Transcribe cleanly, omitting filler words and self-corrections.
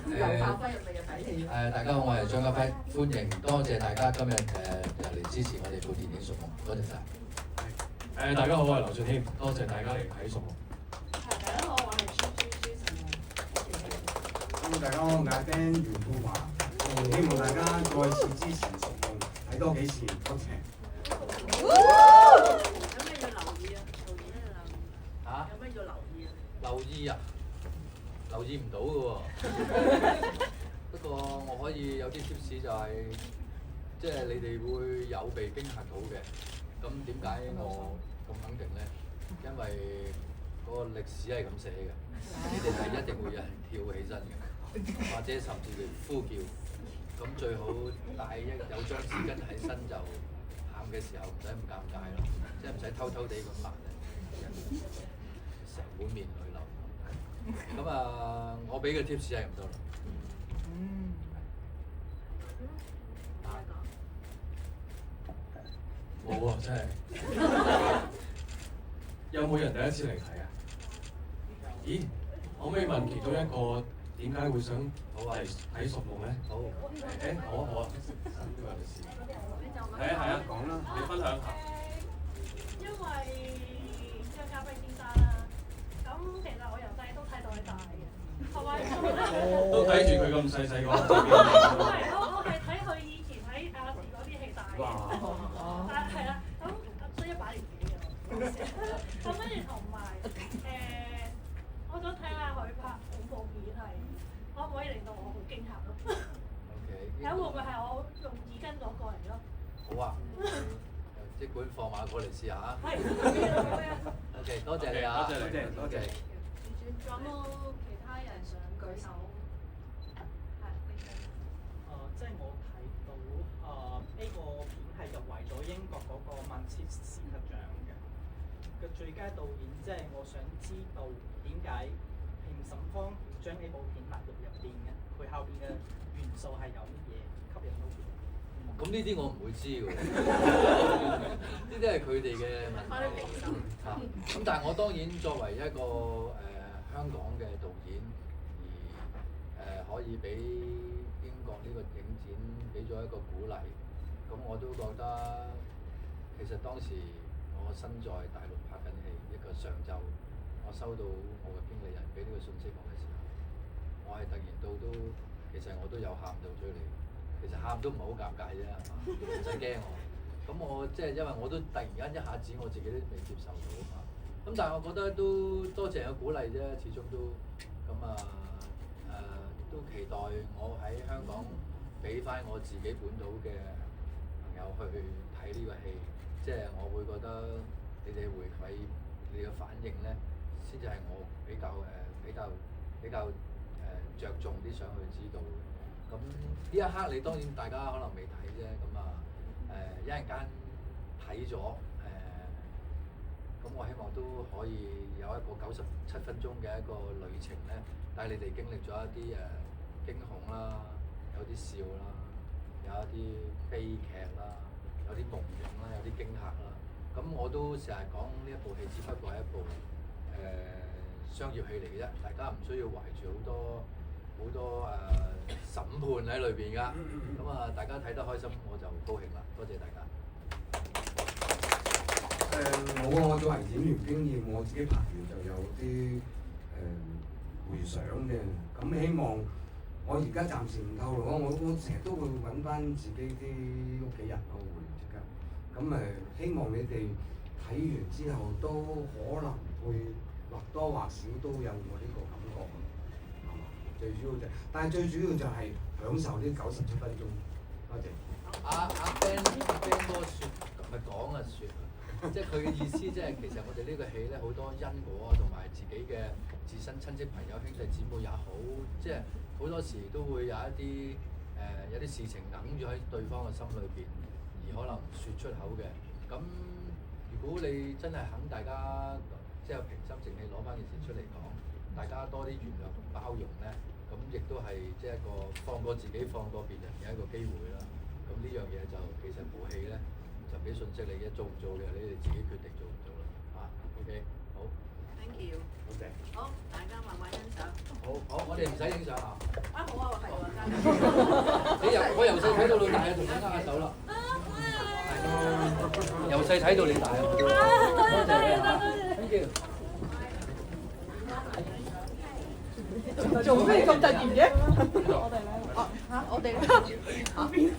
自由發揮入嚟嘅睇戲。大家好，我係張家輝，歡迎多謝大家今日嚟支持我哋部電影《熟夢》，多謝晒。大家好，我係劉俊謙，多謝大家嚟睇《熟夢》。大家好，我係朱晨。大家好，我係 Ben 袁富華，希望大家再次支持《熟夢》，睇多幾次，多謝。有咩要留意啊？嚇？有咩要留意啊？留意啊？留意唔到嘅喎。不過我可以有啲 tips 就係、即係你哋會有被驚嚇到嘅。咁點解我咁肯定咧？因為個歷史係咁寫嘅，你哋係一定會有人跳起身嘅，或者甚至乎呼叫。咁最好帶有張紙巾喺身就喊嘅時候唔使咁尷尬咯，即係唔使偷偷地咁喊咧，成碗面淚流。咁啊，我俾嘅 tips 係咁多啦。冇啊，真係。有冇人第一次嚟睇啊？咦，可唔可以問其中一個點解會想嚟睇《熟夢》咧？好。好啊好啊。係啊，講啦，你分享下。因為張家輝先生啦，咁其實我由細都睇到佢大嘅，同埋都睇住佢咁細細個。我係睇佢以前喺亞視嗰啲戲大嘅，係啦，咁所以100年幾嘅我。咁跟住同埋我想睇下佢拍恐怖片係可唔可以令到我好驚嚇咯？睇會唔會係我用紙巾嗰個嚟咯？好啊，即管放馬過嚟試下。係。OK， 多謝你啊！多謝你，多謝。仲有冇其他人想舉手？即係我睇到呢個片係入圍咗英國嗰個曼徹斯特獎嘅最佳導演，即係我想知道點解評審方要將呢部片納入邊嘅？佢後邊嘅元素係有乜嘢吸引到佢？咁呢啲我唔會知㗎喎，呢啲係佢哋嘅問題。咁但係我當然作為一個香港嘅導演，而可以俾英國呢個影展俾咗一個鼓勵，咁我都覺得其實當時我身在大陸拍緊戲，一個上晝，我收到我嘅經理人俾呢個信息我嘅時候，我係突然到都其實我都有喊到出嚟。其實喊都唔係好尷尬啫，係嘛？唔使驚我。咁我即係因為我都突然間一下子我自己都未接受到啊嘛。咁但係我覺得都多謝個鼓勵啫，始終都咁都期待我喺香港俾翻我自己本土嘅朋友去睇呢個戲，即係我會覺得你哋回饋你嘅反應咧，先至係我比較着重啲想去知道。咁呢一刻你當然大家可能未睇啫，咁一陣間睇咗咁我希望都可以有一個97分鐘嘅一個旅程咧，帶你哋經歷咗一啲驚恐啦，有啲笑啦，有一啲悲劇啦，有啲夢境啦，有啲驚嚇啦。咁我都成日講呢一部戲只不過係一部商業戲嚟嘅啫，大家唔需要懷住好多審判喺裏邊㗎，咁大家睇得開心我就高興啦，多謝大家。我作為演員經驗，我自己拍完就有啲回想嘅，咁希望我而家暫時唔透露，我成日都會揾翻自己啲屋企人咯，會即刻。咁希望你哋睇完之後都可能會或多或少都有我呢個感覺。最主要但係最主要就係享受呢97分鐘。多謝。阿 Ben 哥説唔係講啊説，即係佢嘅意思，即係其實我哋呢個戲咧好多因果啊，同埋自己嘅自身親戚朋友兄弟姊妹也好，即係好多時都會有一啲有啲事情揞住喺對方嘅心裏邊，而可能説出口嘅。咁如果你真係肯大家即係平心靜氣攞翻件事出嚟講，大家多啲原諒同包容咧。咁亦都係即係一個放過自己、放過別人嘅一個機會啦。咁呢樣嘢就其實部戲咧就俾信息你嘅，做唔做嘅你哋自己決定做唔做啦。OK， 好。Thank you。好謝。好，大家慢慢欣賞。好，我哋唔使影相啊。好啊。我由細睇到老大啊，同你握下手啦。由細睇到你大啊！多謝你啊 ，thank you。做咩咁突然嘅？我哋咧，我哋咧。